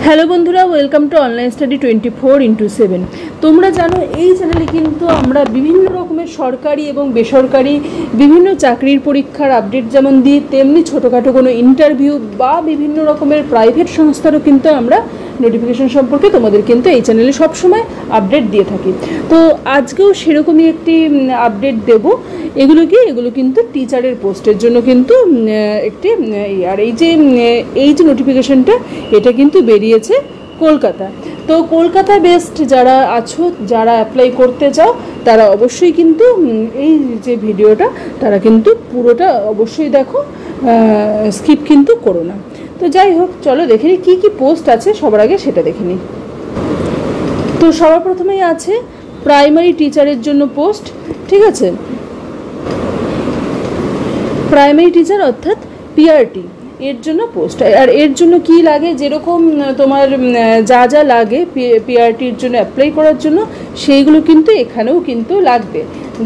Hello বন্ধুরা, welcome to online study 24x7। তোমরা জানো এই চ্যানেলে কিন্তু আমরা বিভিন্ন রকমের সরকারি এবং বেসরকারি বিভিন্ন চাকরির পরীক্ষার আপডেট যেমন দিই, তেমনি ছোটোখাটো কোনো ইন্টারভিউ বা বিভিন্ন রকমের প্রাইভেট সংস্থারও কিন্তু আমরা নোটিফিকেশন সম্পর্কে তোমাদের কিন্তু এই চ্যানেলে সবসময় আপডেট দিয়ে থাকি। তো আজকেও সেরকমই একটি আপডেট দেব। এগুলো কিন্তু টিচারের পোস্টের জন্য কিন্তু একটি আর এই যে নোটিফিকেশনটা এটা কিন্তু বেরিয়েছে কলকাতা। তো কলকাতা বেসড যারা আছো, যারা অ্যাপ্লাই করতে চাও, তারা অবশ্যই কিন্তু এই যে ভিডিওটা তারা কিন্তু পুরোটা অবশ্যই দেখো, স্কিপ কিন্তু করো না। তো যাই হোক, চলো দেখে নিই কী কী পোস্ট আছে। সবার আগে সেটা দেখে নিই। তো সবার প্রথমেই আছে প্রাইমারি টিচারের জন্য পোস্ট, ঠিক আছে। প্রাইমারি টিচার অর্থাৎ পিআরটি এর জন্য পোস্ট। আর এর জন্য কি লাগে, যেরকম তোমার যা লাগে পিআরটির জন্য অ্যাপ্লাই করার জন্য, সেইগুলো কিন্তু এখানেও কিন্তু লাগবে।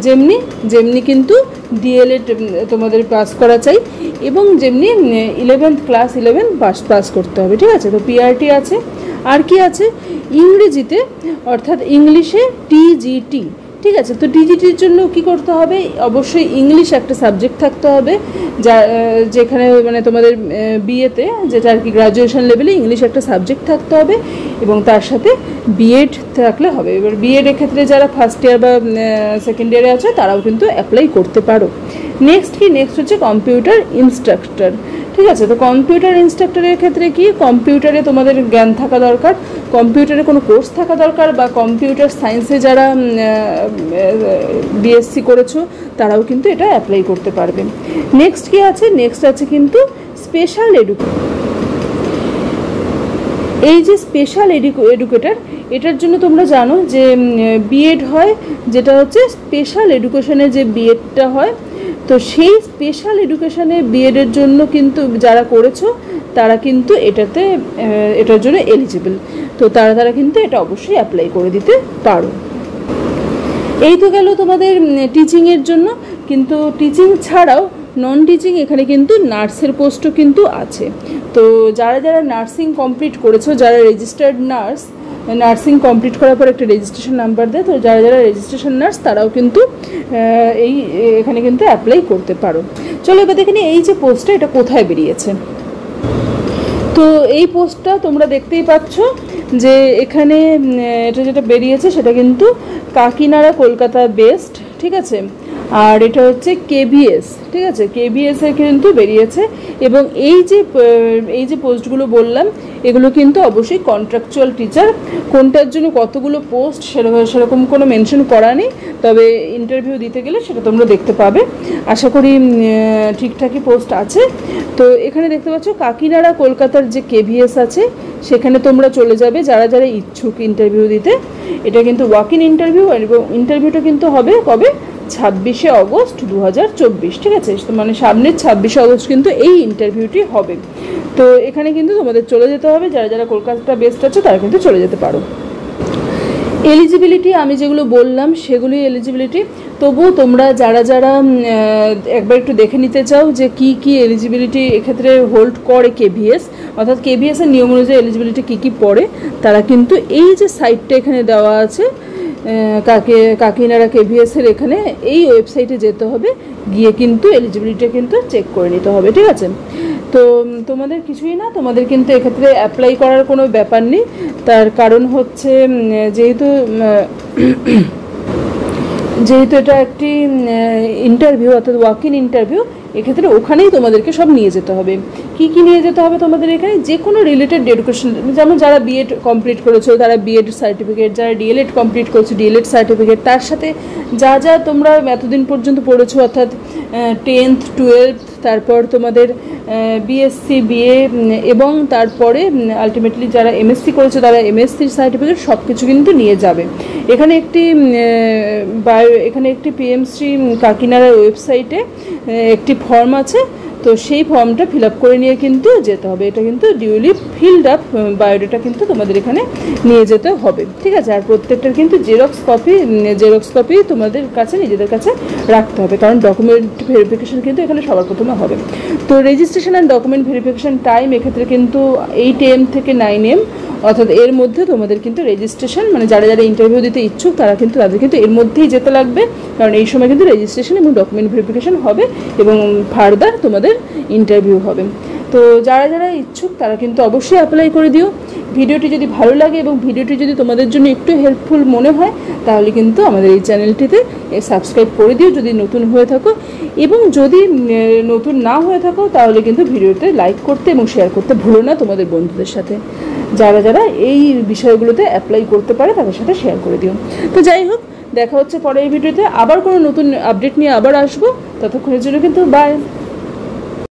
যেমনি কিন্তু ডিএলএড তোমাদের পাস করা চাই, এবং যেমনি ক্লাস 11 পাস করতে হবে, ঠিক আছে। তো পিআরটি আছে। আর কি আছে, ইংরেজিতে অর্থাৎ ইংলিশে টিজিটি, ঠিক আছে। তো টিজিটির জন্য কি করতে হবে, অবশ্যই ইংলিশ একটা সাবজেক্ট থাকতে হবে, যেখানে মানে তোমাদের বিএতে যেটা আর কি গ্র্যাজুয়েশন লেভেলে ইংলিশ একটা সাবজেক্ট থাকতে হবে, এবং তার সাথে বিএড থাকলে হবে। এবার বিএডের ক্ষেত্রে যারা ফার্স্ট ইয়ার বা সেকেন্ড ইয়ারে আছে তারাও কিন্তু অ্যাপ্লাই করতে পারো। নেক্সট হচ্ছে কম্পিউটার ইনস্ট্রাক্টর, ঠিক আছে। তো কম্পিউটার ইনস্ট্রাক্টরের ক্ষেত্রে কি, কম্পিউটারে তোমাদের জ্ঞান থাকা দরকার, কম্পিউটারে কোনো কোর্স থাকা দরকার, বা কম্পিউটার সায়েন্সে যারা বিএসসি করেছো তারাও কিন্তু এটা অ্যাপ্লাই করতে পারবে। নেক্সট কি আছে, নেক্সট আছে কিন্তু স্পেশাল এই যে স্পেশাল এডুকেটর, এটার জন্য তোমরা জানো যে বিএড হয়, যেটা হচ্ছে স্পেশাল এডুকেশনে যে বিএডটা হয়। তো সেই স্পেশাল এডুকেশনে বিএডের জন্য কিন্তু যারা করেছো তারা কিন্তু এটার জন্য এলিজিবল। তো তারা কিন্তু এটা অবশ্যই অ্যাপ্লাই করে দিতে পারো। এই তো গেল তোমাদের টিচিংয়ের জন্য। কিন্তু টিচিং ছাড়াও নন টিচিং এখানে কিন্তু নার্সের পোস্টও কিন্তু আছে। তো যারা নার্সিং কমপ্লিট করেছো, যারা রেজিস্টার্ড নার্সিং কমপ্লিট করার পর একটা রেজিস্ট্রেশন নাম্বার দেয়, তো যারা রেজিস্ট্রেশন নার্স তারাও কিন্তু এখানে কিন্তু অ্যাপ্লাই করতে পারো। চলো এবার দেখে নিই এই যে পোস্টটা এটা কোথায় বেরিয়েছে। তো এই পোস্টটা তোমরা দেখতেই পাচ্ছ যে এখানে এটা যেটা বেরিয়েছে সেটা কিন্তু কাকিনাড়া কলকাতা বেসড, ঠিক আছে। আর এটা হচ্ছে কেবিএস, ঠিক আছে, কেবিএসের কিন্তু বেরিয়েছে। এবং এই যে পোস্টগুলো বললাম এগুলো কিন্তু অবশ্যই কন্ট্রাকচুয়াল টিচার। কোনটার জন্য কতগুলো পোস্ট সেরকম কোনো মেনশন করা নেই, তবে ইন্টারভিউ দিতে গেলে সেটা তোমরা দেখতে পাবে। আশা করি ঠিকঠাকই পোস্ট আছে। তো এখানে দেখতে পাচ্ছ কাকিনাড়া কলকাতার যে কেবিএস আছে সেখানে তোমরা চলে যাবে যারা ইচ্ছুক ইন্টারভিউ দিতে। এটা কিন্তু ওয়াক ইন ইন্টারভিউ, এবং ইন্টারভিউটা কিন্তু হবে কবে, 26শে অগস্ট 2024, ঠিক আছে। মানে সামনের 26শে অগস্ট কিন্তু এই ইন্টারভিউটি হবে। তো এখানে কিন্তু তোমাদের চলে যেতে হবে, যারা কলকাতা বেসড আছে তারা কিন্তু চলে যেতে পারো। এলিজিবিলিটি আমি যেগুলো বললাম সেগুলোই এলিজিবিলিটি। তবুও তোমরা যারা একবার একটু দেখে নিতে চাও যে কি এলিজিবিলিটি এক্ষেত্রে হোল্ড করে কেভিএস, অর্থাৎ কেভিএসের নিয়ম অনুযায়ী এলিজিবিলিটি কী পড়ে, তারা কিন্তু এই যে সাইটটা এখানে দেওয়া আছে কাকিনাড়া কেভিএসের, এখানে এই ওয়েবসাইটে যেতে হবে, গিয়ে কিন্তু এলিজিবিলিটি কিন্তু চেক করে নিতে হবে, ঠিক আছে। তো তোমাদের কিছুই না, তোমাদের কিন্তু এক্ষেত্রে অ্যাপ্লাই করার কোনো ব্যাপার নেই। তার কারণ হচ্ছে যেহেতু এটা একটি ইন্টারভিউ অর্থাৎ ওয়াক ইন ইন্টারভিউ, এক্ষেত্রে ওখানেই তোমাদেরকে সব নিয়ে যেতে হবে। কি নিয়ে যেতে হবে তোমাদের এখানে, যে কোনো রিলেটেড এডুকেশন, যেমন যারা বিএড কমপ্লিট করেছো তারা বিএড সার্টিফিকেট, যারা ডিএলএড কমপ্লিট করেছো ডিএলএড সার্টিফিকেট, তার সাথে যা তোমরা এতদিন পর্যন্ত পড়েছো অর্থাৎ 10th 12th, তারপর তোমাদের বিএসসি বিএ, এবং তারপরে আলটিমেটলি যারা এমএসসি করেছো তারা এমএসসির সার্টিফিকেট, সব কিছু কিন্তু নিয়ে যাবে। এখানে একটি পিএমসি কাকিনাড়ার ওয়েবসাইটে একটি ফর্ম আছে, তো সেই ফর্মটা ফিল আপ করে নিয়ে কিন্তু যেতে হবে। এটা কিন্তু ডিউলি ফিল্ড আপ বায়োডাটা কিন্তু তোমাদের এখানে নিয়ে যেতে হবে, ঠিক আছে। আর প্রত্যেকটার কিন্তু জেরক্স কপি তোমাদের কাছে নিজেদের কাছে রাখতে হবে, কারণ ডকুমেন্ট ভেরিফিকেশন কিন্তু এখানে সবার প্রথমে হবে। তো registration and document verification time এক্ষেত্রে কিন্তু 8 AM থেকে 9 AM, অর্থাৎ এর মধ্যে তোমাদের কিন্তু রেজিস্ট্রেশন, মানে যারা যারা ইন্টারভিউ দিতে ইচ্ছুক তারা কিন্তু তাদের কিন্তু এর মধ্যেই যেতে লাগবে, কারণ এই সময় কিন্তু রেজিস্ট্রেশন এবং ডকুমেন্ট ভেরিফিকেশন হবে এবং ফার্দার তোমাদের ইন্টারভিউ হবে। তো যারা যারা ইচ্ছুক তারা কিন্তু অবশ্যই অ্যাপ্লাই করে দিও। ভিডিওটি যদি ভালো লাগে এবং ভিডিওটি যদি তোমাদের জন্য একটু হেল্পফুল মনে হয় তাহলে কিন্তু আমাদের এই চ্যানেলটিতে সাবস্ক্রাইব করে দিও যদি নতুন হয়ে থাকো, এবং যদি নতুন না হয়ে থাকো তাহলে কিন্তু ভিডিওতে লাইক করতে এবং শেয়ার করতে ভুলো না তোমাদের বন্ধুদের সাথে। যারা যারা এই বিষয়গুলোতে অ্যাপ্লাই করতে পারে তাদের সাথে শেয়ার করে দিও। তো যাই হোক, দেখা হচ্ছে পরের ভিডিওতে, আবার কোনো নতুন আপডেট নিয়ে আবার আসবো। ততক্ষণের জন্য কিন্তু বাই।